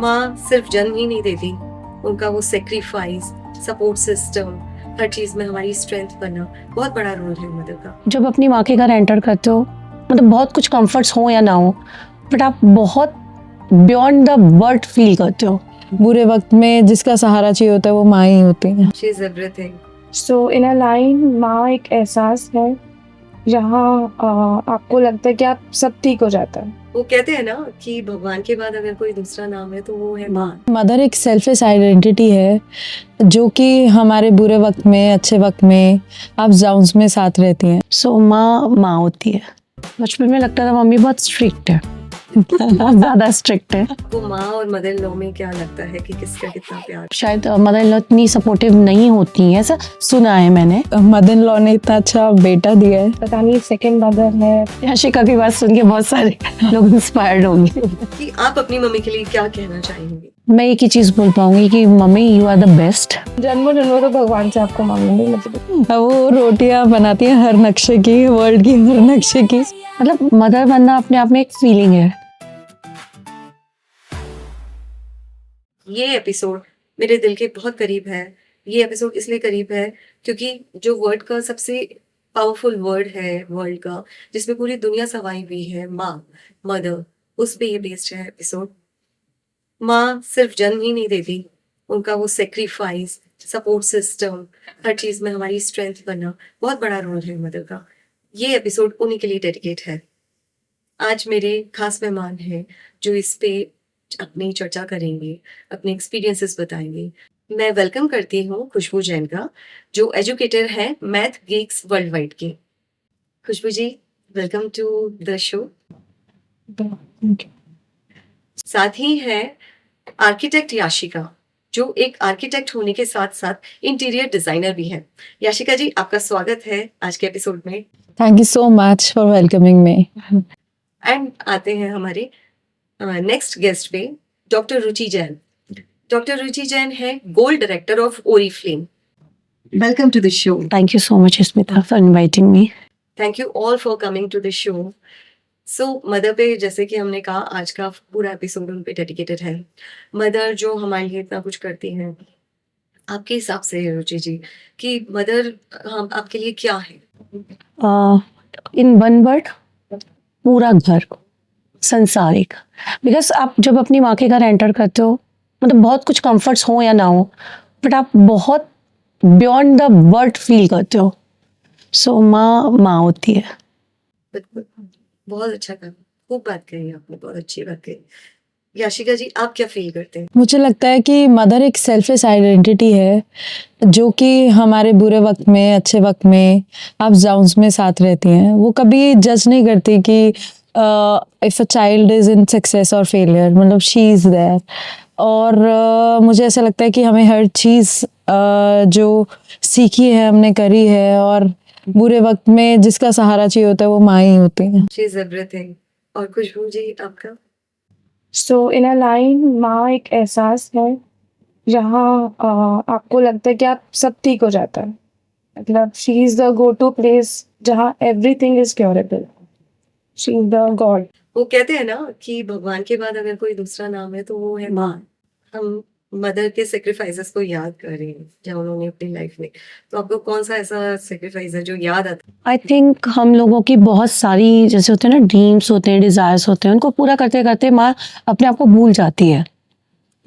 माँ सिर्फ जन्म ही नहीं देती, उनका वो सेक्रीफाइस, सपोर्ट सिस्टम, हर चीज़ में हमारी स्ट्रेंथ बनना बहुत बड़ा रोल है मदर का। जब अपनी माँ के घर एंटर करते हो, मतलब बहुत कुछ कंफर्ट्स हो या ना हो, बट आप बहुत बियॉन्ड द वर्ड फील करते हो। बुरे वक्त में जिसका सहारा चाहिए होता है वो माँ ही होती है। She is everything. So in a line, माँ एक एहसास है जहाँ आपको लगता है कि आप सब ठीक हो जाता है। वो कहते हैं ना कि भगवान के बाद अगर कोई दूसरा नाम है तो वो है माँ। मदर एक सेल्फलेस आइडेंटिटी है जो कि हमारे बुरे वक्त में, अच्छे वक्त में, अप्स डाउन्स में साथ रहती हैं। सो माँ माँ होती है। बचपन में लगता था मम्मी बहुत स्ट्रिक्ट है, ज़्यादा स्ट्रिक्ट है। वो माँ और मदर लॉ में क्या लगता है कि किसका कितना प्यार? शायद मदर इन लॉ इतनी सपोर्टिव नहीं होती है, ऐसा सुना है मैंने। मदर इन लॉ ने इतना अच्छा बेटा दिया है। पता नहीं सेकंड मदर है। याशिका की बात सुन के बहुत सारे लोग इंस्पायर्ड होंगे। कि आप अपनी मम्मी के लिए क्या कहना चाहेंगे? मैं एक ही चीज़ बोल पाऊंगी कि mummy you are the best. जन्मों जन्मों तो भगवान से आपको मांगेंगे। मतलब वो रोटियां बनाती हैं हर नक्शे की, वर्ल्ड की हर नक्शे की। मतलब मदर बनना अपने आप में एक फीलिंग है। ये एपिसोड मेरे दिल के बहुत करीब है। ये एपिसोड इसलिए करीब है क्योंकि जो वर्ड का सबसे पावरफुल वर्ड है वर्ल्ड का, जिसमें पूरी दुनिया समाई हुई है, माँ, मदर, उस पे ये बेस्ड है एपिसोड। माँ सिर्फ जन्म ही नहीं देती, उनका वो सेक्रीफाइस, सपोर्ट सिस्टम, हर चीज़ में हमारी स्ट्रेंथ बनना बहुत बड़ा रोल है मदर का। ये एपिसोड उन्हीं के लिए डेडिकेट है। आज मेरे खास मेहमान हैं जो इस पे अपनी चर्चा करेंगे, अपने एक्सपीरियंसेस बताएंगे। मैं वेलकम करती हूँ खुशबू जैन का, जो एजुकेटर है मैथ गीक्स वर्ल्ड वाइड के। खुशबू जी, वेलकम टू द शो। साथ ही है आर्किटेक्ट याशिका, जो एक आर्किटेक्ट होने के साथ साथ इंटीरियर डिजाइनर भी है। याशिका जी, आपका स्वागत है आज के एपिसोड में। Thank you so much for welcoming me. And आते हैं हमारे नेक्स्ट गेस्ट पे, डॉक्टर रुचि जैन। डॉक्टर रुचि जैन है gold director of Oriflame. Welcome to the show. Thank you so much Smita for inviting me. Thank you all for coming to the show. So mother पे, जैसे कि हमने कहा, आज का पूरा एपिसोड उन पे डेडिकेटेड है। मदर जो हमारे लिए इतना कुछ करती हैं, आपके हिसाब से रुचि जी कि मदर हम आपके लिए क्या है? इन वन वर्ड, पूरा घर, संसारिक। बिकॉज आप जब अपनी माँ के घर एंटर करते हो, मतलब बहुत कुछ कंफर्ट्स हो या ना हो, बट आप बहुत बियॉन्ड द वर्ड फील करते हो। सो माँ माँ होती है। बिल्कुल, बहुत अच्छा कहा, खूब बात कही आपने, बहुत अच्छी बात कही। याशिका जी, आप क्या फील करते हैं? मुझे लगता है कि मदर एक सेल्फलेस आइडेंटिटी है जो कि हमारे बुरे वक्त में, अच्छे वक्त में, अप्स डाउन्स में साथ रहती हैं। वो कभी जज नहीं करती कि if a child is in success और फेलियर, मतलब शी इज देयर। और मुझे ऐसा लगता है कि हमें हर चीज़ जो सीखी है हमने करी है, और बुरे वक्त में जिसका सहारा चाहिए होता है वो माँ ही होती है। She is everything. और खुशबू जी, आपका? सो इन अ लाइन, माँ एक एहसास है जहाँ आपको लगता है कि आप सब ठीक हो जाता है। मतलब she is the go to place जहाँ everything is curable. She is the god. वो कहते हैं ना कि भगवान के बाद अगर कोई दूसरा नाम है तो वो है माँ। हम मदर के सेक्रीफाइसेस को याद कर रहे हैं जब उन्होंने अपनी लाइफ में, तो आपको कौन सा ऐसा सेक्रीफाइस है जो याद आता है? आई थिंक हम लोगों की बहुत सारी, जैसे होते हैं ना, ड्रीम्स होते हैं, डिज़ायर्स होते हैं, उनको पूरा करते करते माँ अपने आप को भूल जाती है।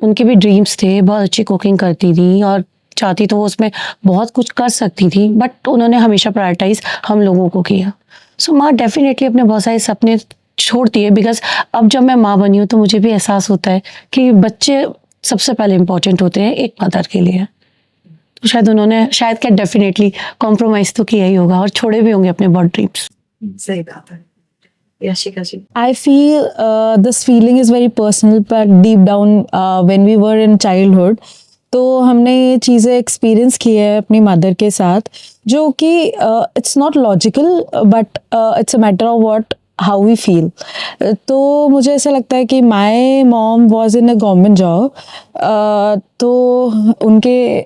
उनके भी ड्रीम्स थे, बहुत अच्छी कुकिंग करती थी और चाहती तो वो उसमें बहुत कुछ कर सकती थी, बट उन्होंने हमेशा प्रायोरिटाइज हम लोगों को किया। सो माँ डेफिनेटली अपने बहुत सारे सपने छोड़ती है। बिकॉज अब जब मैं माँ बनी हूँ तो मुझे भी एहसास होता है कि बच्चे सबसे पहले इम्पोर्टेंट होते हैं एक मदर के लिए। तो शायद उन्होंने, शायद क्या, डेफिनेटली कॉम्प्रोमाइज़ तो किया ही होगा और छोड़े भी होंगे अपने बहुत ड्रीम्स। सही बात है। याशिका जी? I feel this feeling is very personal, but deep down when we were in childhood, तो हमने ये चीज़ें एक्सपीरियंस की है अपनी मदर के साथ, जो कि it's not logical but it's a matter of what how we feel. तो मुझे ऐसा लगता है कि my mom was in a government job, तो उनके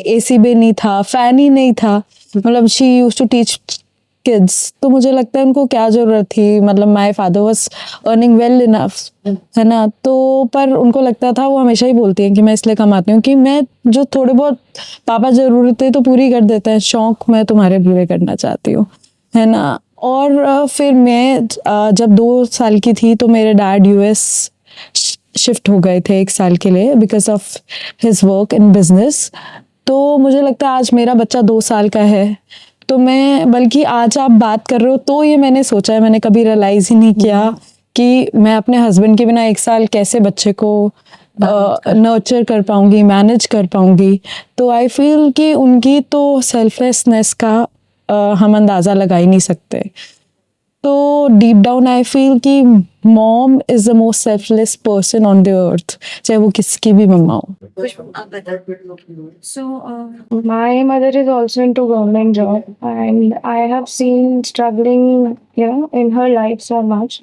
AC भी नहीं था, फैन ही नहीं था। मतलब she used to teach kids, तो मुझे लगता है उनको क्या ज़रूरत थी, मतलब my father was earning well enough, है ना। तो पर उनको लगता था, वो हमेशा ही बोलती हैं कि मैं इसलिए कमाती हूँ कि मैं जो थोड़े बहुत पापा ज़रूरतें तो पूरी कर देते हैं, शौक मैं तुम्हारे पूरे करना चाहती हूँ, है ना। और फिर मैं जब 2 साल की थी तो मेरे डैड यूएस शिफ्ट हो गए थे 1 साल के लिए because of his work in business. तो मुझे लगता है आज मेरा बच्चा 2 साल का है, तो मैं, बल्कि आज आप बात कर रहे हो तो ये मैंने सोचा है, मैंने कभी रियलाइज़ ही नहीं किया कि मैं अपने हस्बैंड के बिना 1 साल कैसे बच्चे को नर्चर कर पाऊंगी, मैनेज कर पाऊंगी। तो आई फील कि उनकी तो सेल्फलेसनेस का हम अंदाज़ा लगा ही नहीं सकते। तो डीप डाउन आई फील कि mom is the most selfless person on the earth, चाहे वो किसकी भी मम्मा हो। खुशबू आप बताओ। So, my mother is also into government job, and I have seen struggling, in her life so much.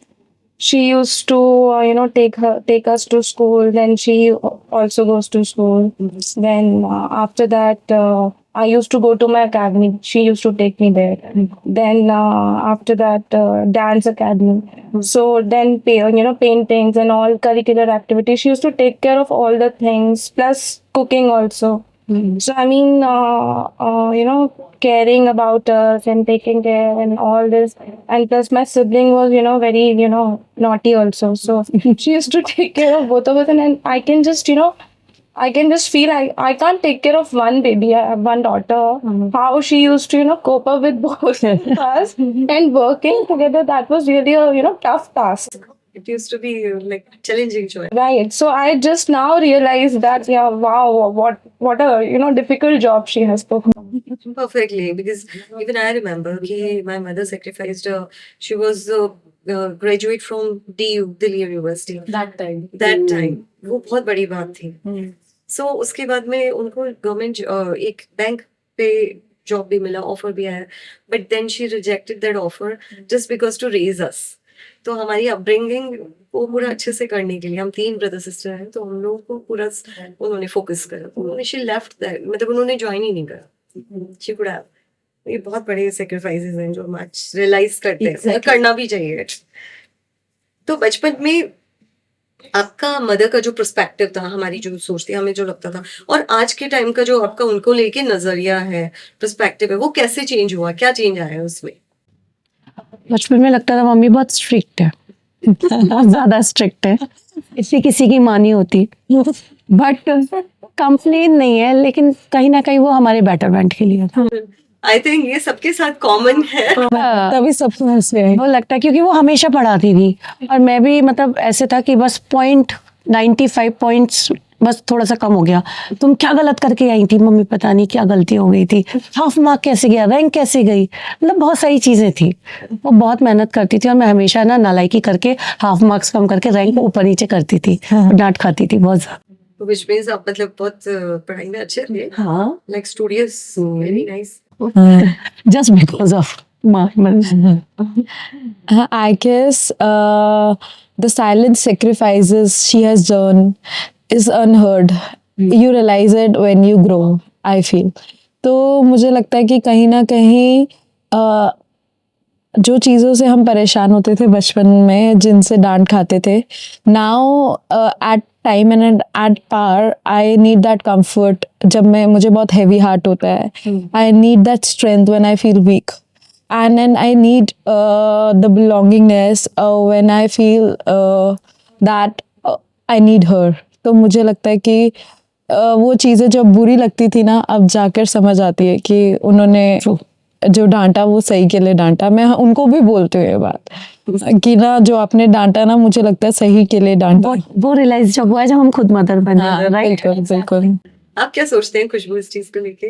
She used to, take us to school. Then she also goes to school. Then after that, I used to go to my academy. She used to take me there. Then after that, dance academy. So then, paintings and all curricular activities. She used to take care of all the things, plus cooking also. So I mean, caring about us and taking care and all this, and plus my sibling was, very, naughty also. So she used to take care of both of us, and I can just, I can just feel I can't take care of one baby. I have one daughter. How she used to, cope up with both us and working together. That was really a, tough task. It used to be like challenging joy. Right. So I just now realized that, yeah, wow, what a, difficult job she has performed. Perfectly, because even I remember my mother sacrificed. She was graduate from DU, Delhi University. That time. That time, वो बहुत बड़ी बात थी. So उसके बाद में उनको government एक बैंक पे जॉब भी मिला, ऑफर भी आया, but then she rejected that offer just because to raise us. तो हमारी अपब्रिंगिंग को पूरा अच्छे से करने के लिए, हम 3 ब्रदर सिस्टर हैं, तो हम लोगों को पूरा उन्होंने फोकस करा. उन्होंने शी लेफ्ट दैट, मतलब उन्होंने ज्वाइन ही नहीं करा. She could have. ये बहुत बड़े सेक्रीफाइसेस हैं जो हम आज रियलाइज करते हैं, करना भी चाहिए. तो बचपन में आपका मदर का जो पर्सपेक्टिव था, हमारी जो सोच थी, हमें जो लगता था, और आज के टाइम का जो आपका उनको लेके नजरिया है, पर्सपेक्टिव है, वो कैसे चेंज हुआ, क्या चेंज आया उसमें? बचपन में लगता था मम्मी बहुत स्ट्रिक्ट है, ज्यादा स्ट्रिक्ट है, इतनी किसी की माँ नहीं होती. बट कंप्लेन नहीं है, लेकिन कहीं ना कहीं वो हमारे बेटरमेंट के लिए था. आई थिंक ये सबके साथ कॉमन है. तभी सबको ऐसे है। वो लगता है क्योंकि वो हमेशा पढ़ाती थी, और मैं भी मतलब ऐसे था कि बस 95 पॉइंट्स बस थोड़ा सा कम हो गया, तुम क्या गलत करके आई थी मम्मी, पता नहीं क्या गलती हो गई थी, हाफ मार्क कैसे गया, रैंक कैसे गई, मतलब बहुत सारी चीज़ें थी. वो बहुत मेहनत करती थी, और मैं हमेशा ना नालायकी करके हाफ मार्क्स कम करके रैंक ऊपर नीचे करती थी, डांट खाती थी बहुत ज़्यादा. व्हिच मींस आप मतलब बहुत पढ़ाई में अच्छे थे, हाँ, like studious, very nice. Just because of I guess the silent sacrifices she has done is unheard. You realize it when you grow, I feel. तो मुझे लगता है कि कहीं ना कहीं जो चीज़ों से हम परेशान होते थे बचपन में, जिनसे डांट खाते थे, now at time and at power I need that comfort. जब मुझे बहुत हैवी हार्ट होता है, I need that strength when I feel weak, and then I need the belongingness when I feel that I need her. तो मुझे लगता है कि वो चीज़ें जब बुरी लगती थी ना, अब जाकर समझ आती है कि उन्होंने जो डांटा वो सही के लिए डांटा. मैं उनको भी बोलती हूँ ये बात कि ना, जो आपने डांटा ना, मुझे लगता है सही के लिए डांटा. वो रियलाइज जब हुआ है जब हम खुद मदर बने. राइट, बिल्कुल बिल्कुल. आप क्या सोचते हैं खुशबू इस चीज को लेके?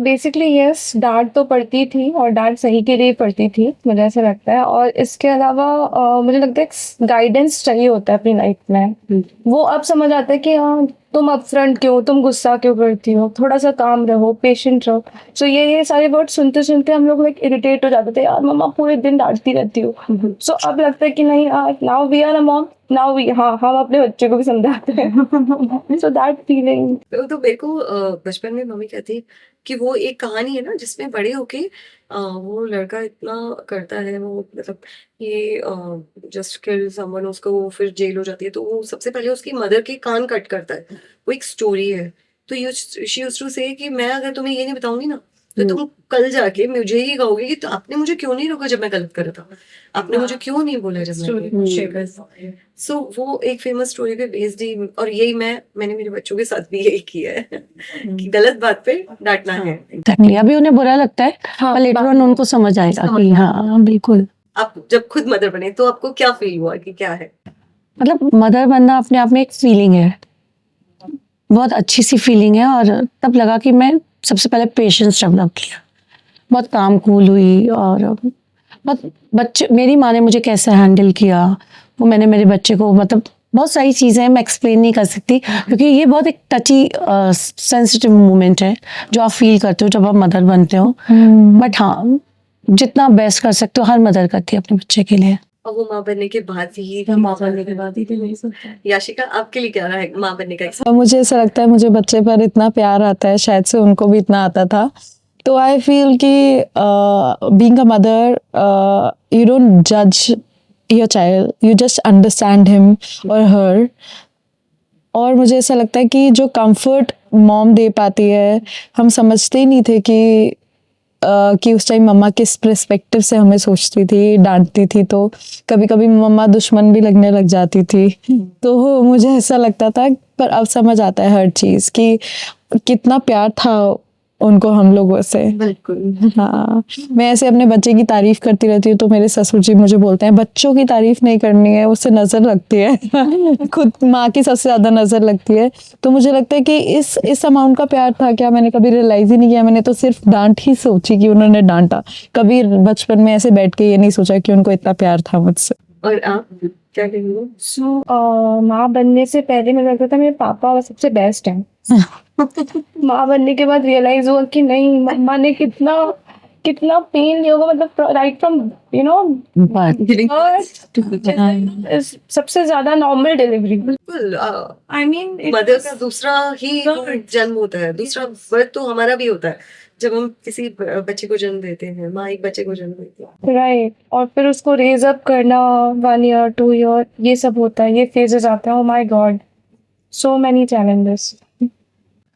बेसिकली यस, डांट तो पड़ती थी, और डांट सही के लिए पड़ती थी, मुझे ऐसा लगता है. और इसके अलावा मुझे लगता है गाइडेंस चाहिए होता है अपनी लाइफ में. वो अब समझ आता है कि हाँ, तुम अपफ्रंट क्यों, तुम गुस्सा क्यों करती हो, थोड़ा सा काम रहो, पेशेंट रहो. सो ये सारे वर्ड सुनते सुनते हम लोग लाइक इरिटेट हो जाते थे, यार मम्मा पूरे दिन डांटती रहती हो. सो अब लगता है कि नहीं, now we are a mom, now we हाँ हम अपने बच्चे को भी समझाते हैं सो दैट फीलिंग तो मेरे को बचपन में मम्मी कहती कि वो एक कहानी है ना जिसमें बड़े होके वो लड़का इतना करता है, वो मतलब ये जस्ट किल समवन, उसको वो फिर जेल हो जाती है, तो वो सबसे पहले उसकी मदर के कान कट करता है। वो एक स्टोरी है। तो यू शी यूज्ड टू से कि मैं अगर तुम्हें ये नहीं बताऊंगी ना, तो तुम कल जाके मुझे ही कहोगे कि तो आपने मुझे क्यों नहीं रोका जब मैं गलत कर रहा था, आपने मुझे क्यों नहीं बोला जब मैं। सो वो एक फेमस स्टोरी पे बेस्ड ही, और यही मैंने मेरे बच्चों के साथ भी यही किया है कि गलत बात पे डांटना है। Exactly. अभी उन्हें बुरा लगता है, पर लेटर ऑन उनको समझ आएगा कि हाँ बिल्कुल। आप जब खुद मदर बने तो आपको क्या फील हुआ कि क्या है? मतलब मदर बनना अपने आप में एक फीलिंग है, बहुत अच्छी सी फीलिंग है। और तब लगा कि मैं सबसे पहले पेशेंस डेवलप किया, बहुत काम कूल हुई, और बहुत बच्चे, मेरी माँ ने मुझे कैसे हैंडल किया वो मैंने मेरे बच्चे को, मतलब बहुत सारी चीज़ें मैं एक्सप्लेन नहीं कर सकती, क्योंकि ये बहुत एक टची सेंसिटिव मोमेंट है जो आप फील करते हो जब आप मदर बनते हो। बट हाँ, जितना बेस्ट कर सकते हो हर मदर करती है अपने बच्चे के लिए। और वो माँ बनने के बाद ही याशिका, आपके लिए क्या रहा है माँ बनने का? और मुझे ऐसा लगता है मुझे बच्चे पर इतना प्यार आता है, शायद से उनको भी इतना आता था। तो आई फील कि being a mother you don't जज your child, you just understand him और हर। और मुझे ऐसा लगता है कि जो कंफर्ट मॉम दे पाती है, हम समझते ही नहीं थे कि उस टाइम मम्मा किस पर्सपेक्टिव से हमें सोचती थी, डांटती थी, तो कभी कभी मम्मा दुश्मन भी लगने लग जाती थी। तो मुझे ऐसा लगता था, पर अब समझ आता है हर चीज़ कि कितना प्यार था उनको हम लोगों से। बिल्कुल। हाँ, मैं ऐसे अपने बच्चे की तारीफ करती रहती हूँ तो मेरे ससुर जी मुझे बोलते हैं बच्चों की तारीफ नहीं करनी है, उससे नजर लगती है खुद माँ की सबसे ज्यादा नजर लगती है। तो मुझे लगता है कि इस अमाउंट का प्यार था क्या, मैंने कभी रियलाइज ही नहीं किया। मैंने तो सिर्फ डांट ही सोची कि उन्होंने डांटा, कभी बचपन में ऐसे बैठ के ये नहीं सोचा कि उनको इतना प्यार था मुझसे। और आप क्या कहेंगे? सो माँ बनने से पहले मुझे लगता था मेरे पापा सबसे बेस्ट हैं माँ बनने के बाद रियलाइज हुआ कि नहीं, मम्मा ने कितना कितना पेन लिया होगा, मतलब राइट फ्रॉम यू नो सबसे ज्यादा नॉर्मल डिलीवरी। बिल्कुल। आई मीन मदर का दूसरा ही जन्म होता है, दूसरा बर्थ तो हमारा भी होता है जब हम किसी बच्चे को जन्म देते हैं। माँ एक बच्चे को जन्म देती है, राइट, और फिर उसको रेज अप करना 1 ईयर 2 ईयर ये सब होता है, ये फेजेस आते हैं। Oh my God, so many challenges.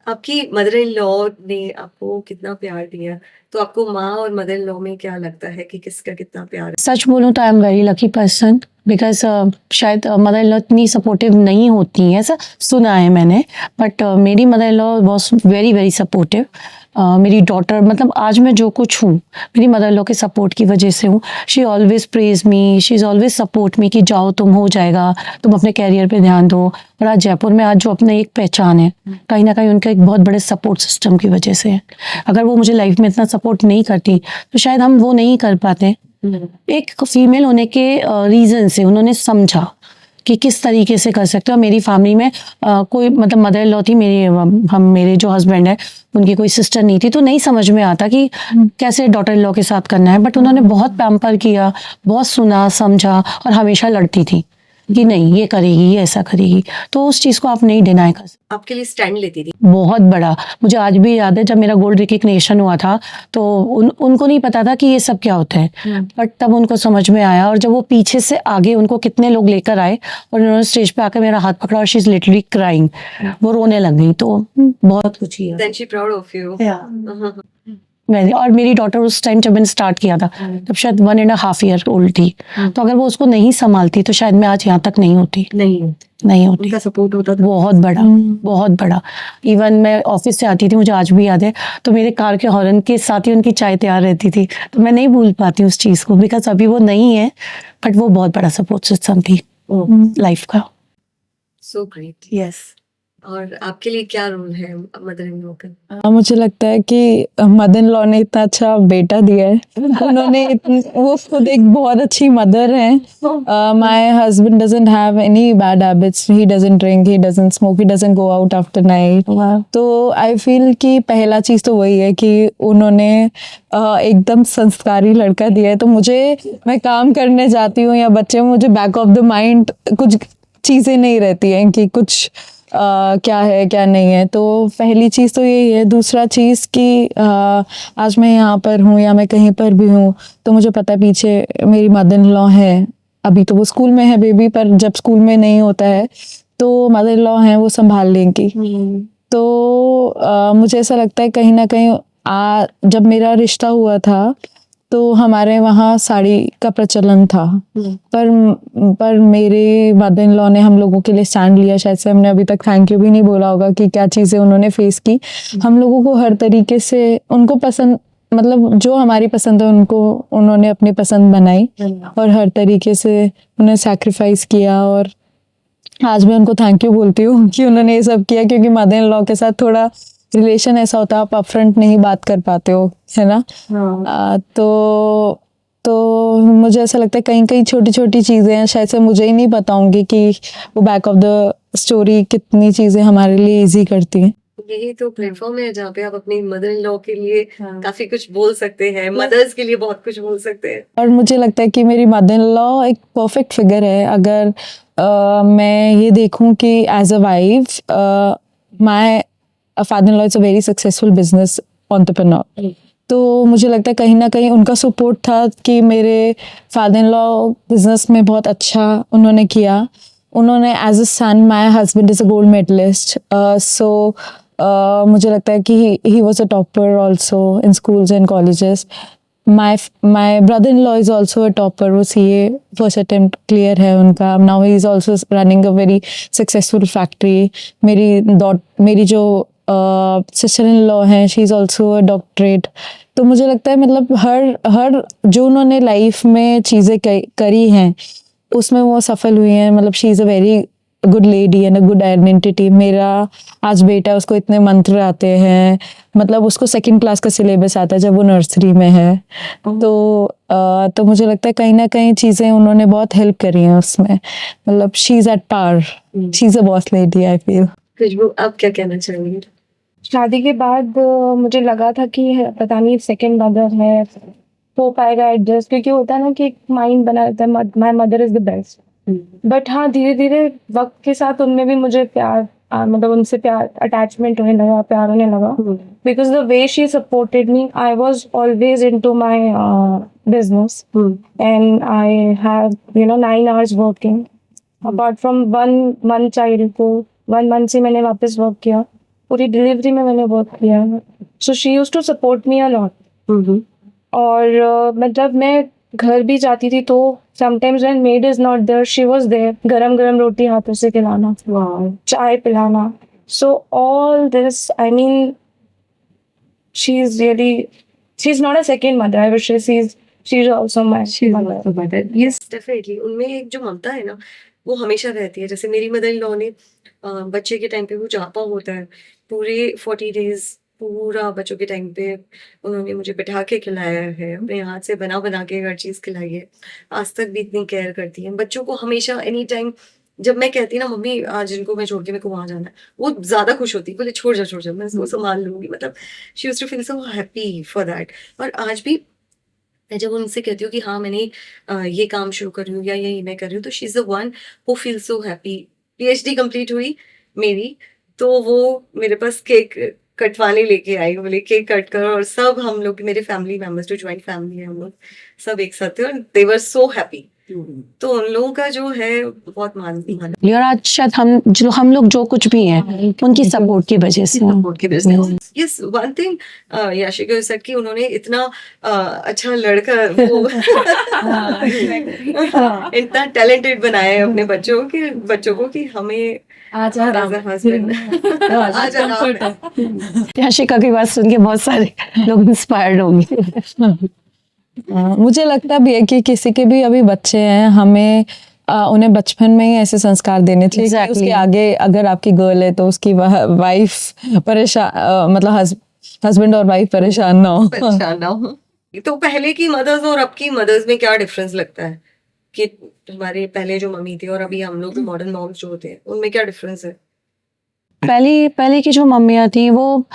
आपकी मदर इन लॉ ने आपको कितना प्यार दिया, तो आपको माँ और मदर इन लॉ में क्या लगता है कि किसका कितना प्यार है? सच बोलूँ तो I am very lucky person, because शायद मदर इन लॉ इतनी सपोर्टिव नहीं होती हैं, ऐसा सुना है मैंने। बट मेरी mother in law was very very supportive. मेरी डॉटर, मतलब आज मैं जो कुछ हूँ मेरी मदर इन लॉ के सपोर्ट की वजह से हूँ। She always praise me, she is always support me कि जाओ, तुम हो जाएगा, तुम अपने कैरियर पे ध्यान दो। और आज जयपुर में आज जो अपने एक पहचान है, कहीं ना कहीं उनका एक बहुत बड़े सपोर्ट सिस्टम की वजह से है। अगर वो मुझे लाइफ में इतना सपोर्ट नहीं करती तो शायद हम वो नहीं कर पाते। एक फीमेल होने के रीज़न से उन्होंने समझा कि किस तरीके से कर सकते हो। मेरी फैमिली में कोई, मतलब मदर इन लॉ थी मेरी, मेरे जो हस्बैंड है उनकी कोई सिस्टर नहीं थी, तो नहीं समझ में आता कि कैसे डॉटर इन लॉ के साथ करना है। बट उन्होंने बहुत पैम्पर किया, बहुत सुना समझा, और हमेशा लड़ती थी कि नहीं ये करेगी, ये ऐसा करेगी। तो उस चीज़ को आप नहीं डिनाई कर सकते। आपके लिए स्टैंड लेती थी? बहुत बड़ा। मुझे आज भी याद है जब मेरा गोल्ड रिकग्निशन हुआ था तो उनको नहीं पता था कि ये सब क्या होता है, बट तब उनको समझ में आया। और जब वो पीछे से आगे उनको कितने लोग लेकर आए और उन्होंने स्टेज पे आकर मेरा हाथ पकड़ा और शी इज लिटरली क्राइंग, वो रोने लग गई। तो बहुत कुछ किया। Then she proud of you. और मेरी डॉटर उस टाइम जब मैंने स्टार्ट किया था तब शायद 1.5 ईयर ओल्ड थी, तो अगर वो उसको नहीं संभालती तो शायद मैं आज यहाँ तक नहीं होती। नहीं होती। उनका सपोर्ट होता था बहुत बड़ा, बहुत बड़ा। इवन मैं ऑफिस से आती थी, मुझे आज भी याद है, तो मेरे कार के हॉर्न के साथ ही उनकी चाय तैयार रहती थी। तो मैं नहीं भूल पाती उस चीज़ को, बिकॉज अभी वो नहीं है, बट वो बहुत बड़ा सपोर्ट सिस्टम थी लाइफ का। So great. यस। और आपके लिए क्या रोल है मदर इन लॉ का? मुझे लगता है कि मदर इन लॉ ने इतना अच्छा बेटा दिया है। उन्होंने वो खुद एक बहुत अच्छी मदर हैं। My husband doesn't have any bad habits, he doesn't drink, he doesn't smoke, he doesn't go out after night. तो आई फील कि पहला चीज़ तो वही है कि उन्होंने एकदम संस्कारी लड़का दिया है। तो मुझे, मैं काम करने जाती हूँ या बच्चे, मुझे बैक ऑफ द माइंड कुछ चीज़ें नहीं रहती हैं कि कुछ क्या है क्या नहीं है। तो पहली चीज़ तो यही है। दूसरा चीज़ कि आज मैं यहाँ पर हूँ या मैं कहीं पर भी हूँ तो मुझे पता है पीछे मेरी मदर इन लॉ है। अभी तो वो स्कूल में है बेबी, पर जब स्कूल में नहीं होता है तो मदर इन लॉ हैं, वो संभाल लेंगी। तो मुझे ऐसा लगता है कहीं ना कहीं जब मेरा रिश्ता हुआ था तो हमारे वहाँ साड़ी का प्रचलन था, पर मेरे मदर इन लॉ ने हम लोगों के लिए स्टैंड लिया। शायद से हमने अभी तक थैंक यू भी नहीं बोला होगा कि क्या चीज़ें उन्होंने फेस की। हम लोगों को हर तरीके से उनको पसंद, मतलब जो हमारी पसंद है उनको उन्होंने अपनी पसंद बनाई और हर तरीके से उन्हें सैक्रिफाइस किया। और आज मैं उनको थैंक यू बोलती हूँ कि उन्होंने ये सब किया, क्योंकि मदर इन लॉ के साथ थोड़ा रिलेशन ऐसा होता है, आप अपफ्रंट नहीं बात कर पाते हो, है ना। तो मुझे ऐसा लगता है कहीं कहीं छोटी छोटी चीज़ें हैं, शायद से मुझे ही नहीं बताऊंगी कि वो बैक ऑफ द स्टोरी कितनी चीज़ें हमारे लिए इजी करती हैं। यही तो प्लेटफॉर्म है जहाँ पे आप अपनी मदर इन लॉ के लिए काफी कुछ बोल सकते हैं, मदर्स के लिए बहुत कुछ बोल सकते हैं। और मुझे लगता है कि मेरी मदर इन लॉ एक परफेक्ट फिगर है। अगर मैं ये देखूं कि as a wife my father in law is a very successful business entrepreneur, तो मुझे लगता है कहीं ना कहीं उनका सपोर्ट था कि मेरे फादर इन लॉ बिजनेस में बहुत अच्छा उन्होंने किया। उन्होंने as a son, my husband is a gold medalist, so मुझे लगता है कि he was a topper also in schools and colleges. My brother-in-law is also a topper, वो CA फर्स्ट अटेम्प्ट क्लियर है उनका। Now he is also running a very successful factory. मेरी जो sister in law हैं, she is also a doctorate. तो मुझे लगता है मतलब हर जो उन्होंने लाइफ में चीज़ें करी हैं उसमें वो सफल हुई हैं। मतलब she is a very good lady and a good identity. मेरा आज बेटा, उसको इतने मंत्र आते हैं, मतलब उसको 2nd क्लास का सिलेबस आता है जब वो नर्सरी में है। तो मुझे लगता है कहीं ना कहीं चीज़ें उन्होंने बहुत हेल्प करी हैं उसमें। मतलब she is at par, she is a boss lady I feel. Khushboo, आप क्या कहना चाहेंगे? शादी के बाद मुझे लगा था कि पता नहीं सेकंड मदर है, हो पाएगा एडजस्ट, क्योंकि होता है ना कि एक माइंड बना रहता है my mother is the best. But हाँ, धीरे धीरे वक्त के साथ उनमें भी मुझे प्यार मतलब उनसे प्यार, अटैचमेंट होने लगा, प्यार होने लगा। Because the way she supported me, I was always into my business and I have 9 hours working. Apart from 1 month child को 1 month से मैंने वापस वर्क किया, पूरी डिलीवरी में मैंने वर्क किया। So she used to support me a lot. और मतलब मैं घर भी जाती थी तो sometimes when maid is not there, she was there. गरम गरम रोटी हाथों से खिलाना, चाय पिलाना। So all this, I mean, she is not a second mother, I wish she is also my mother. Yes, definitely. उनमें एक जो ममता है ना, वो हमेशा रहती है। जैसे मेरी मदर इन लॉ ने बच्चे के टाइम पे, वो जापा होता है, पूरे 40 days पूरा बच्चों के टाइम पे उन्होंने मुझे बिठा के खिलाया है, अपने हाथ से बना बना के हर चीज़ खिलाई है। आज तक भी इतनी केयर करती हैं बच्चों को हमेशा, एनी टाइम। जब मैं कहती ना, मम्मी आज इनको मैं छोड़ के मेरे को वहाँ जाना है, वो ज़्यादा खुश होती, बोले छोड़ जा, मैं इसको संभाल लूंगी। मतलब she used to feel so happy for that. और आज भी मैं जब उनसे कहती हूँ कि हाँ मैंने ये काम शुरू कर रही हूँ या ये मैं कर रही हूँ, तो she is the one who feel so happy. PhD complete हुई मेरी, तो वो मेरे पास केक कटवाने लेके आई, बोले केक कट करो। और सब हम लोग, मेरे फैमिली मेम्बर्स, जो ज्वाइंट फैमिली है, हम लोग सब एक साथ थे और दे वर सो हैप्पी। तो उन लोगों का जो है बहुत मानती है। और आज शायद हम लोग जो कुछ भी हैं उनकी सपोर्ट की वजह से हैं। Yes, one thing Yashika said कि उन्होंने इतना अच्छा लड़का, वो इतना टैलेंटेड बनाया है अपने बच्चों को कि हमें आज हस्बैंड याशिका की बात सुन के बहुत सारे लोग इंस्पायर्ड होंगे। मुझे लगता भी है कि किसी के भी अभी बच्चे हैं, हमें उन्हें बचपन में ही ऐसे संस्कार देने चाहिए कि उसके आगे अगर आपकी गर्ल है तो उसकी वाइफ परेशान, मतलब हस्बैंड और वाइफ परेशान ना हो। तो पहले की मदर्स और अब की मदर्स में क्या डिफरेंस लगता है कि हमारे पहले जो मम्मी थी और अभी हम लोग मॉडर्न मॉम्स जो होते हैं, उनमें क्या डिफरेंस है? पहले की जो मम्मियाँ थी, वो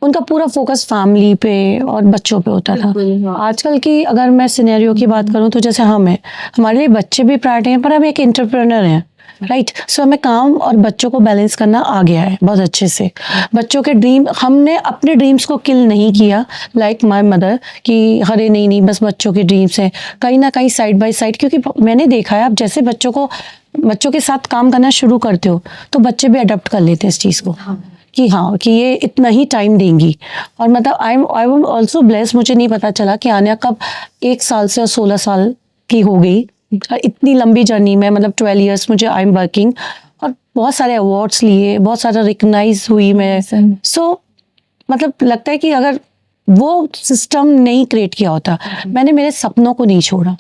उनका पूरा फोकस फैमिली पे और बच्चों पे होता था। आजकल की अगर मैं सिनेरियो की बात करूं तो जैसे हमारे लिए बच्चे भी प्रायोरिटी हैं, पर हम एक एंटरप्रेन्योर हैं, राइट। सो हमें काम और बच्चों को बैलेंस करना आ गया है बहुत अच्छे से। बच्चों के ड्रीम, हमने अपने ड्रीम्स को किल नहीं किया लाइक माय मदर कि अरे नहीं नहीं बस बच्चों के ड्रीम्स हैं, कहीं ना कहीं साइड बाय साइड, क्योंकि मैंने देखा है आप जैसे बच्चों के साथ काम करना शुरू करते हो तो बच्चे भी अडॉप्ट कर लेते हैं इस चीज़ को कि हाँ कि ये इतना ही टाइम देंगी। और मतलब आई एम ऑल्सो ब्लेस्ड, मुझे नहीं पता चला कि आन्या कब 1 साल से और 16 साल की हो गई इतनी लंबी जर्नी में, मतलब 12 इयर्स मुझे आई एम वर्किंग, और बहुत सारे अवार्ड्स लिए, बहुत सारा रिकग्नाइज हुई मैं। सो मतलब लगता है कि अगर वो सिस्टम नहीं क्रिएट किया होता, मैंने मेरे सपनों को नहीं छोड़ा।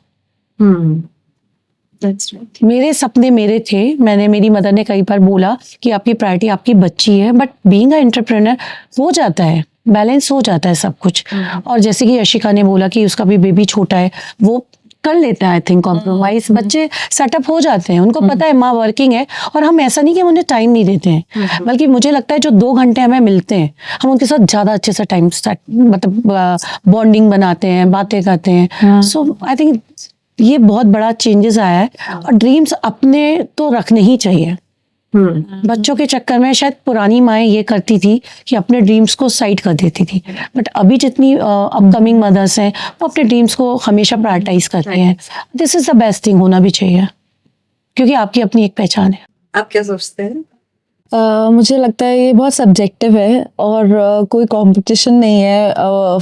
That's right. मेरे सपने मेरे थे, मेरी मदर ने कई बार बोला कि आपकी प्रायोरिटी आपकी बच्ची है, बट बीइंग अ एंटरप्रेन्योर हो जाता है, बैलेंस हो जाता है सब कुछ। और जैसे कि यशिका ने बोला कि उसका भी बेबी छोटा है, वो कर लेता है आई थिंक कॉम्प्रोमाइज, बच्चे सेटअप हो जाते हैं, उनको पता है माँ वर्किंग है। और हम ऐसा नहीं कि हम उन्हें टाइम नहीं देते हैं, बल्कि मुझे लगता है जो 2 घंटे हमें मिलते हैं हम उनके साथ ज़्यादा अच्छे से टाइम मतलब बॉन्डिंग बनाते हैं, बातें करते हैं। सो आई थिंक ये बहुत बड़ा चेंजेस आया है। और ड्रीम्स अपने तो रखने ही चाहिए। बच्चों के चक्कर में शायद पुरानी माएँ ये करती थी कि अपने ड्रीम्स को साइड कर देती थी, बट अभी जितनी अपकमिंग मदर्स हैं वो अपने ड्रीम्स को हमेशा प्रायोरिटाइज करते हैं। This is the best thing, होना भी चाहिए, क्योंकि आपकी अपनी एक पहचान है। आप क्या सोचते हैं? मुझे लगता है ये बहुत सब्जेक्टिव है और कोई कंपटीशन नहीं है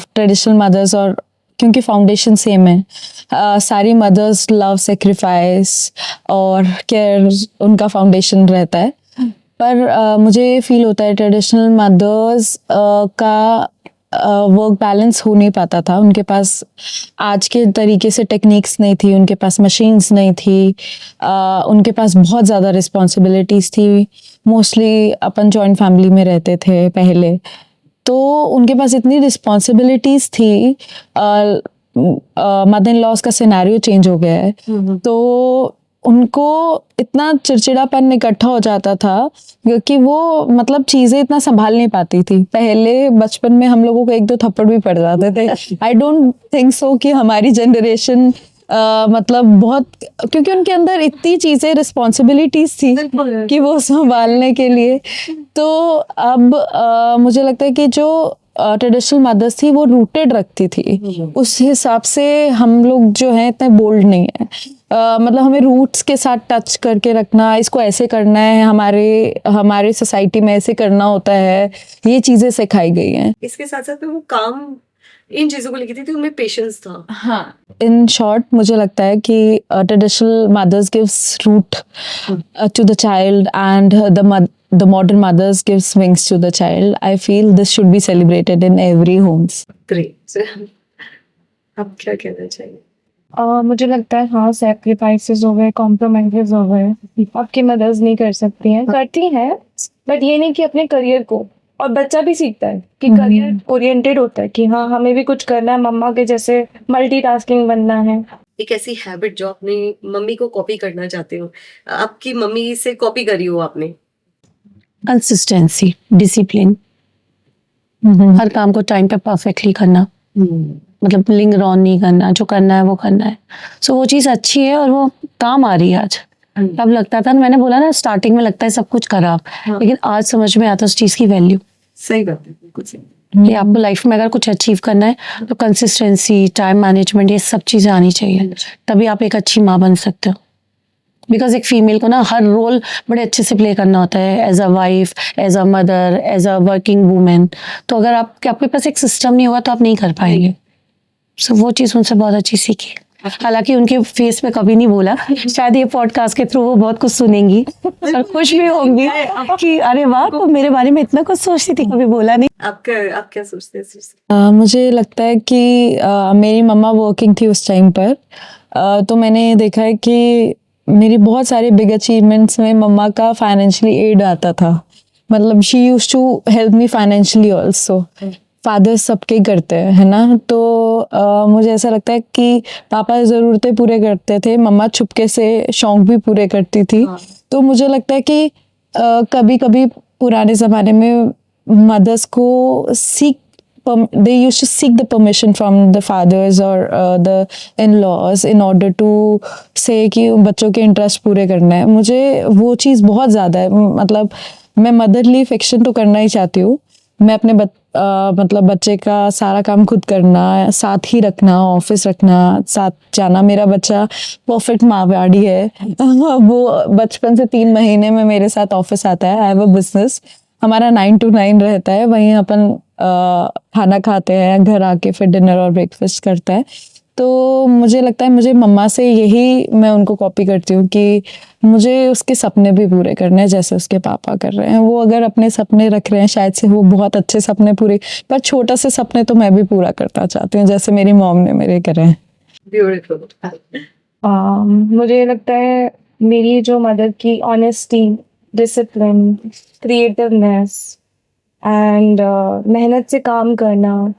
ट्रेडिशनल मदर्स और, क्योंकि फाउंडेशन सेम है। सारी मदर्स लव, सेक्रीफाइस और केयर उनका फाउंडेशन रहता है। पर मुझे फील होता है ट्रेडिशनल मदर्स का वर्क बैलेंस हो नहीं पाता था। उनके पास आज के तरीके से टेक्निक्स नहीं थी, उनके पास मशीन्स नहीं थी, उनके पास बहुत ज़्यादा रिस्पॉन्सिबिलिटीज़ थी। मोस्टली अपन जॉइंट फैमिली में रहते थे पहले, तो उनके पास इतनी रिस्पॉन्सिबिलिटीज़ थी। मदर इन लॉज का सिनेरियो चेंज हो गया है, तो उनको इतना चिड़चिड़ापन इकट्ठा हो जाता था क्योंकि वो मतलब चीज़ें इतना संभाल नहीं पाती थी। पहले बचपन में हम लोगों को 1-2 थप्पड़ भी पड़ जाते थे। आई डोंट थिंक सो कि हमारी जनरेशन मतलब बहुत, क्योंकि उनके अंदर इतनी चीज़ें रिस्पॉन्सिबिलिटीज थी कि वो संभालने के लिए। तो अब मुझे लगता है कि जो ट्रेडिशनल मदर्स थी वो रूटेड रखती थी, उस हिसाब से हम लोग जो हैं इतने बोल्ड नहीं है। मतलब हमें रूट्स के साथ टच करके रखना, इसको ऐसे करना है, हमारे सोसाइटी में ऐसे करना होता है, ये चीज़ें सिखाई गई हैं। इसके साथ साथ में वो काम इन चीजों को लेके थी, उनमें पेशेंस था। हाँ, इन शॉर्ट मुझे लगता है कि traditional mothers gives root to the child and the modern mothers gives wings to the child. I feel this should be celebrated in every homes. Great. आप क्या कहना चाहिए? मुझे लगता है हाँ, सेक्रीफाइसेस हो गए, कॉम्प्रोमाइजेस हो गए, आपकी मदर्स नहीं कर सकती हैं, करती हैं, बट ये नहीं कि अपने करियर को। और बच्चा भी सीखता है कि करियर ओरिएंटेड होता है कि हाँ हमें भी कुछ करना है, मम्मा के जैसे मल्टीटास्किंग बनना है। एक ऐसी हैबिट जो अपनी मम्मी को कॉपी करना चाहते हो, आपकी मम्मी से कॉपी करी हो आपने? कंसिस्टेंसी, डिसिप्लिन, हर काम को टाइम पे परफेक्टली करना, मतलब लिंगर ऑन नहीं करना, जो करना है वो करना है। सो वो चीज़ अच्छी है और वो काम आ रही है आज। तब लगता था, मैंने बोला ना स्टार्टिंग में लगता है सब कुछ खराब, लेकिन आज समझ में आता है उस चीज़ की वैल्यू। सही बात है, बिल्कुल सही। कि आपको लाइफ में अगर कुछ अचीव करना है तो कंसिस्टेंसी, टाइम मैनेजमेंट, ये सब चीज़ें आनी चाहिए, तभी आप एक अच्छी माँ बन सकते हो। बिकॉज एक फीमेल को ना हर रोल बड़े अच्छे से प्ले करना होता है, as a wife, as a mother, as a working women. तो अगर आपके पास एक सिस्टम नहीं होगा तो आप नहीं कर पाएंगे। सो वो चीज़ उनसे बहुत अच्छी सीखी। हालांकि उनके फेस पे कभी नहीं बोला, शायद ये पॉडकास्ट के थ्रू वो बहुत कुछ सुनेंगी और खुश भी होंगी कि अरे वाह, तो मेरे बारे में इतना कुछ सोचती थी, कभी बोला नहीं। आप क्या सोचते हैं इस चीज़ से? मुझे लगता है कि मेरी मम्मा वर्किंग थी उस टाइम पर, तो मैंने देखा है कि मेरी बहुत सारे बिग अचीवमेंट्स में मम्मा का फाइनेंशियली एड आता था। मतलब she used to help me financially also. Father सबके करते हैं, है ना। तो मुझे ऐसा लगता है कि पापा ज़रूरतें पूरे करते थे, मम्मा छुपके से शौक भी पूरे करती थी। तो मुझे लगता है कि कभी कभी पुराने ज़माने में मदर्स को सीख they used to seek the permission from the fathers or the in-laws in order to say कि बच्चों के इंटरेस्ट पूरे करना है. मुझे वो चीज़ बहुत ज़्यादा है. मतलब मैं मदरली फिक्शन तो करना ही चाहती हूँ. मैं अपने मतलब बच्चे का सारा काम खुद करना, साथ ही रखना, ऑफिस रखना, साथ जाना. मेरा बच्चा परफेक्ट मारवाड़ी है. वो बचपन से 3 महीने में मेरे साथ ऑफिस आता है. I have a business. हमारा 9 to 9 रहता है. वहीं अपन खाना खाते हैं, घर आके फिर डिनर और ब्रेकफास्ट करता है. तो मुझे लगता है मुझे मम्मा से यही मैं उनको कॉपी करती हूँ कि मुझे उसके सपने भी पूरे करने हैं जैसे उसके पापा कर रहे हैं. वो अगर अपने सपने रख रहे हैं शायद से वो बहुत अच्छे सपने पूरे, पर छोटा से सपने तो मैं भी पूरा करना चाहती हूँ जैसे मेरी मॉम ने मेरे करे हैं. ब्यूटीफुल. मुझे लगता है मेरी जो मदर की ऑनेस्टी, डिसिप्लिन, क्रिएटिवनेस एंड मेहनत से काम करना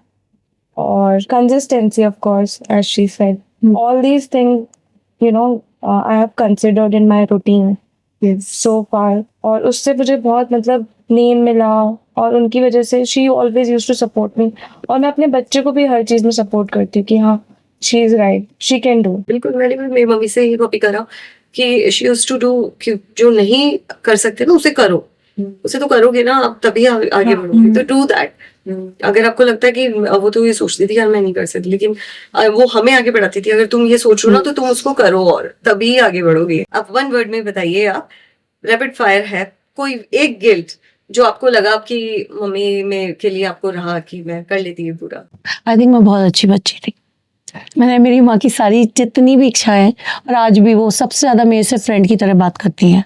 और consistency, of course, as she said, all these thing I have considered in my routine so far. और उससे मुझे बहुत मतलब नेम मिला और उनकी वजह से she always used to support me. और मैं अपने बच्चे को भी हर चीज़ में सपोर्ट करती हूँ कि हाँ, she is right, she can do. बिल्कुल, मैंने भी मेरी मम्मी से ही कॉपी करा कि शी यूज्ड टू डू कि जो नहीं कर सकते ना उसे करो. उसे तो करोगे ना आप तभी आगे बढ़ोगे. तो डू दैट. अगर आपको लगता है कि वो तो ये सोचती थी यार मैं नहीं कर सकती, लेकिन वो हमें आगे बढ़ाती थी. अगर तुम ये सोच रहे हो ना तो तुम उसको करो और तभी आगे बढ़ोगे. अब 1 वर्ड में बताइए आप, रैपिड फायर है, कोई एक गिल्ट जो आपको लगा आपकी मम्मी में के लिए आपको रहा कि मैं कर लेती है पूरा. आई थिंक मैं बहुत अच्छी बच्ची थी. मैंने मेरी माँ की सारी जितनी भी इच्छाएं, और आज भी वो सबसे ज़्यादा मेरे से फ्रेंड की तरह बात करती हैं.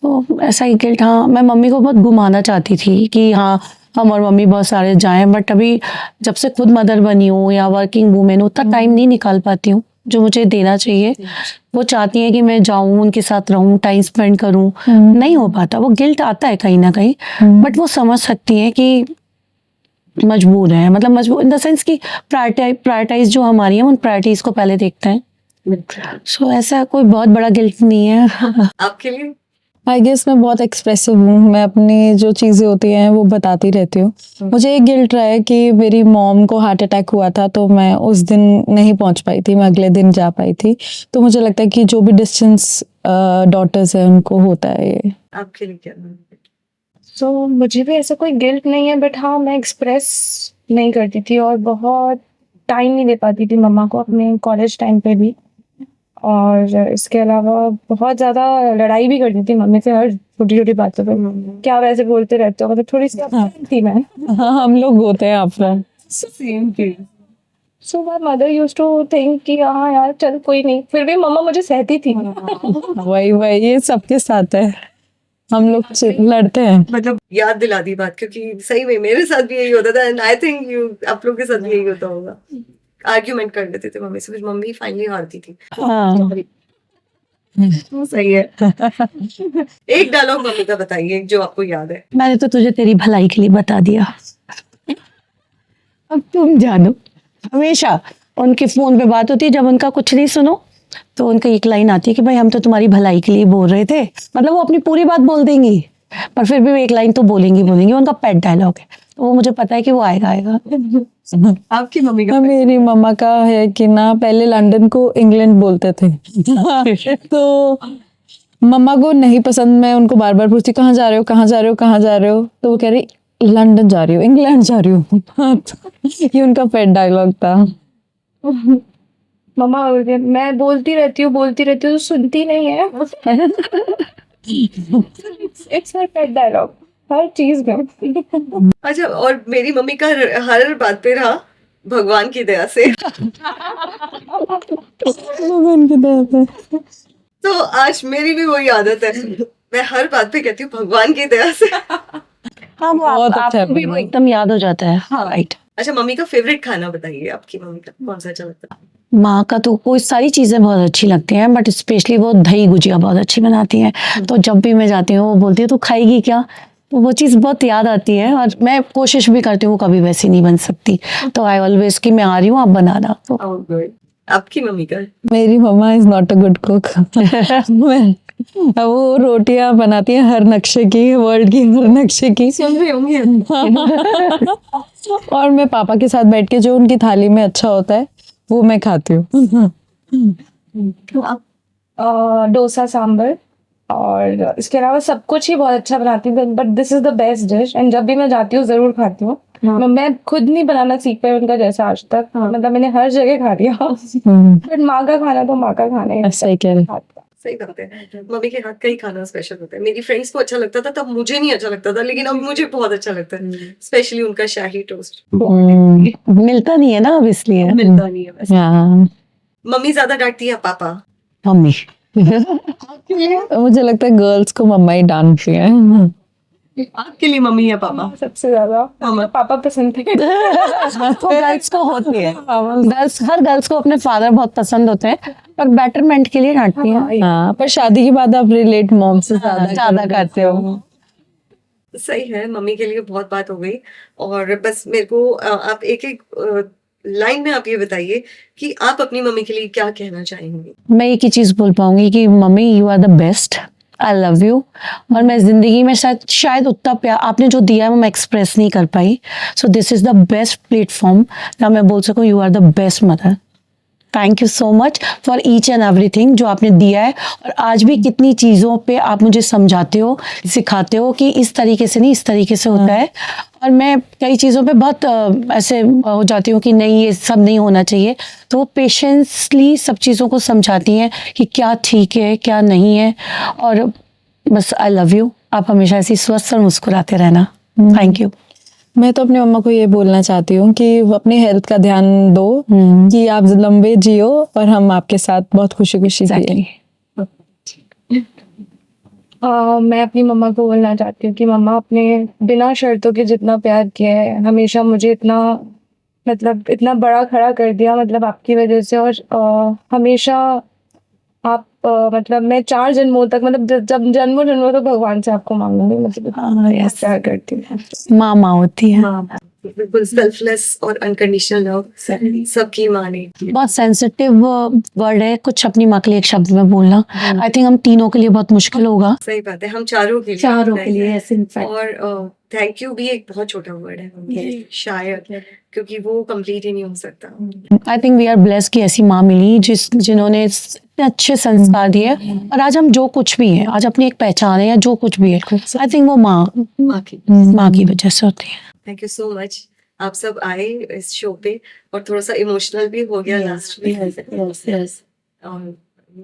तो ऐसा ही गिल्ट, हाँ, मैं मम्मी को बहुत घुमाना चाहती थी कि हाँ हम और मम्मी बहुत सारे जाएं, बट अभी जब से खुद मदर बनी हूँ या वर्किंग वूमेन, उतना टाइम नहीं निकाल पाती हूँ जो मुझे देना चाहिए. वो चाहती हैं कि मैं जाऊँ, उनके साथ रहूँ, टाइम स्पेंड करूँ. नहीं हो पाता. वो गिल्ट आता है कहीं ना कहीं, बट वो समझ सकती हैं कि मजबूर है. मतलब मजबूर इन द सेंस कि प्रायोरिटाइज जो हमारी है उन प्रायोरिटीज को पहले देखते हैं. सो ऐसा कोई बहुत बड़ा गिल्ट नहीं है. आपके लिए आई गेस मैं बहुत एक्सप्रेसिव हूँ. मैं अपनी जो चीज़ें होती हैं वो बताती रहती हूँ. मुझे एक गिल्ट रहा है कि मेरी मॉम को हार्ट अटैक हुआ था तो मैं उस दिन नहीं पहुँच पाई थी. मैं अगले दिन जा पाई थी. तो मुझे लगता है कि जो भी डिस्टेंस डॉटर्स हैं उनको होता है ये. आपके लिए क्या? सो मुझे भी ऐसा कोई गिल्ट नहीं है, बट हाँ, मैं एक्सप्रेस नहीं करती थी और बहुत टाइम नहीं दे पाती थी मम्मा को अपने कॉलेज टाइम पे भी. और इसके अलावा बहुत ज़्यादा लड़ाई भी करती थी मम्मी से हर छोटी छोटी बातों पे. क्या वैसे बोलते रहते हो, मतलब थोड़ी सी upset थी मैं. हाँ, हम लोग होते हैं आपका. So my mother used to think कि हाँ यार चल कोई नहीं, फिर भी मम्मा मुझे सहती थी. वही ये सबके साथ है. हम लोग लड़ते हैं. मतलब याद दिला दी बात, क्योंकि सही में मेरे साथ भी यही होता था. एंड आई थिंक आप लोग के साथ भी यही होता होगा. आर्ग्यूमेंट कर लेते थे मम्मी से, फिर मम्मी फाइनली हारती थी. हाँ. वो सही है. एक डायलॉग मम्मी का बताइए जो आपको याद है. मैंने तो तुझे तेरी भलाई के लिए बता दिया, अब तुम जानो. हमेशा उनके फोन पे बात होती है, जब उनका कुछ नहीं सुनो तो उनका एक लाइन आती है कि भाई हम तो तुम्हारी भलाई के लिए बोल रहे थे. मतलब वो अपनी पूरी बात बोल देंगी पर फिर भी वो एक लाइन तो बोलेंगी. उनका पेट डायलॉग है, तो वो मुझे पता है कि वो आएगा. आपकी मम्मी का? मेरी मम्मा का है कि ना पहले लंदन को इंग्लैंड बोलते थे. तो मम्मा को नहीं पसंद. मैं उनको बार बार पूछती कहाँ जा रहे हो, कहाँ जा रहे हो, कहाँ जा रहे हो. तो वो कह रही लंदन जा रही हो, इंग्लैंड जा रही हो. ये उनका पेट डायलॉग था. मम्मा मैं बोलती रहती हूँ तो सुनती नहीं है. इट्स हर पेट डायलॉग हर चीज में. अच्छा, और मेरी मम्मी का हर बात पे रहा भगवान की दया से. भगवान की दया से. तो आज मेरी भी वही आदत है, मैं हर बात पे कहती हूँ भगवान की दया से. हाँ, वो बहुत अच्छा है आपको भी वो भगवान. एकदम याद हो जाता है. हाँ, राइट. अच्छा, मम्मी का फेवरेट खाना बताइए. आपकी मम्मी का कौन सा अच्छा लगता है? माँ का तो कोई सारी चीज़ें बहुत अच्छी लगती हैं, बट स्पेशली वो दही गुजिया बहुत अच्छी बनाती हैं. तो जब भी मैं जाती हूँ वो बोलती है तू खाएगी क्या. तो वो चीज़ बहुत याद आती है और मैं कोशिश भी करती हूँ कभी वैसी नहीं बन सकती. तो आई ऑलवेज कि मैं आ रही हूँ आप बनाना. तो आपकी मम्मी का? मेरी mamma is not a good cook. वो रोटियां बनाती हैं हर नक्शे की, वर्ल्ड की हर नक्शे की। सुन रहे होंगे। और मैं पापा के साथ बैठ के जो उनकी थाली में अच्छा होता है वो मैं खाती हूँ। तो आप डोसा सांबर और इसके अलावा सब कुछ ही बहुत अच्छा बनाती हूँ, but this is the best dish and जब भी मैं जाती हूँ जरूर खाती हूँ। मैं खुद नहीं बनाना सीख पाई उनका जैसा आज तक, मतलब मैंने हर जगह खा लिया, बट माँ का खाना तो माँ का खाना ही सही कह रहे हैं। सही बात है, मम्मी के हाथ का ही खाना स्पेशल होता है। मेरी फ्रेंड्स को अच्छा लगता था तब, मुझे नहीं अच्छा लगता था, लेकिन अब मुझे बहुत अच्छा लगता है, स्पेशली उनका शाही टोस्ट। मिलता नहीं है ना अब इसलिए। मिलता नहीं है वैसे। हाँ, मम्मी ज्यादा डांटती है पापा? मम्मी। मुझे लगता है गर्ल्स को मम्मा ही डांटती है। आपके लिए मम्मी या पापा? सबसे ज्यादा मामा। पापा पसंद थे। तो गर्ल्स को होती है, हर गर्ल्स को अपने फादर बहुत पसंद होते हैं, पर बेटरमेंट के लिए डांटती हैं। हाँ, पर शादी के बाद आप रिलेट मॉम से ज्यादा करते हो। सही है, मम्मी के लिए बहुत बात हो गई। और बस मेरे को आप एक एक लाइन में आप ये बताइए कि आप अपनी मम्मी के लिए क्या कहना चाहेंगे? मैं एक ही चीज बोल पाऊंगी कि mummy you are the best, I love you. और मैं जिंदगी में शायद उतना प्यार आपने जो दिया है वो मैं एक्सप्रेस नहीं कर पाई, so this is the best platform जहाँ मैं बोल सकूँ you are the best mother. Thank you so much for each and everything जो आपने दिया है, और आज भी कितनी चीज़ों पे आप मुझे समझाते हो, सिखाते हो कि इस तरीके से नहीं इस तरीके से होता है। और मैं कई चीज़ों पे बहुत ऐसे हो जाती हूँ कि नहीं ये सब नहीं होना चाहिए, तो वो पेशेंसली सब चीज़ों को समझाती हैं कि क्या ठीक है क्या नहीं है। और बस आई लव यू, आप हमेशा ऐसी स्वस्थ और मुस्कुराते रहना। Thank you. मैं तो अपनी मम्मा को ये बोलना चाहती हूँ कि वो अपनी हेल्थ का ध्यान दो, कि आप लंबे जियो और हम आपके साथ बहुत खुशी खुशी जिए। मैं अपनी मम्मा को बोलना चाहती हूँ कि मम्मा आपने बिना शर्तों के जितना प्यार किया है, हमेशा मुझे इतना मतलब इतना बड़ा खड़ा कर दिया, मतलब आपकी वजह से। और हमेशा आप मतलब मैं 4 जन्मों तक, मतलब जब जन्मों जन्मों तो भगवान से आपको मांगूंगी, मतलब इतना yes. प्यार करती हूँ। माँ होती है। बिल्कुल सेल्फलेस और अनकंडीशनल लव सबकी माँ ने। बहुत सेंसिटिव वर्ड है, कुछ अपनी माँ के लिए एक शब्द में बोलना आई थिंक हम तीनों के लिए बहुत मुश्किल होगा। सही बात है, हम चारों के लिए yes, in fact. और थैंक यू भी एक बहुत छोटा वर्ड है शायद, क्योंकि वो कंप्लीट ही नहीं हो सकता। I think we are blessed कि ऐसी माँ मिली जिन्होंने इतने अच्छे संस्कार दिए, और आज हम जो कुछ भी हैं, आज अपनी एक पहचान है या जो कुछ भी है, आई थिंक वो माँ की वजह से होती है। थैंक यू सो मच, आप सब आए इस शो पे और थोड़ा सा इमोशनल भी हो गया लास्ट में।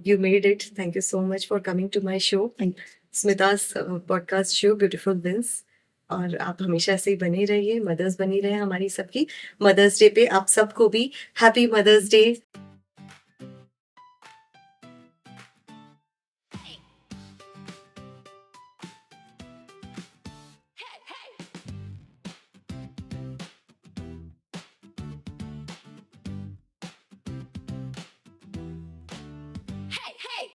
You made it. Thank you so much for coming to my show, Smita's podcast show beautiful wins. और आप हमेशा ऐसे ही बने रहिए, मदर्स बनी रहे हमारी सबकी। मदर्स डे पे आप सबको भी हैप्पी मदर्स डे।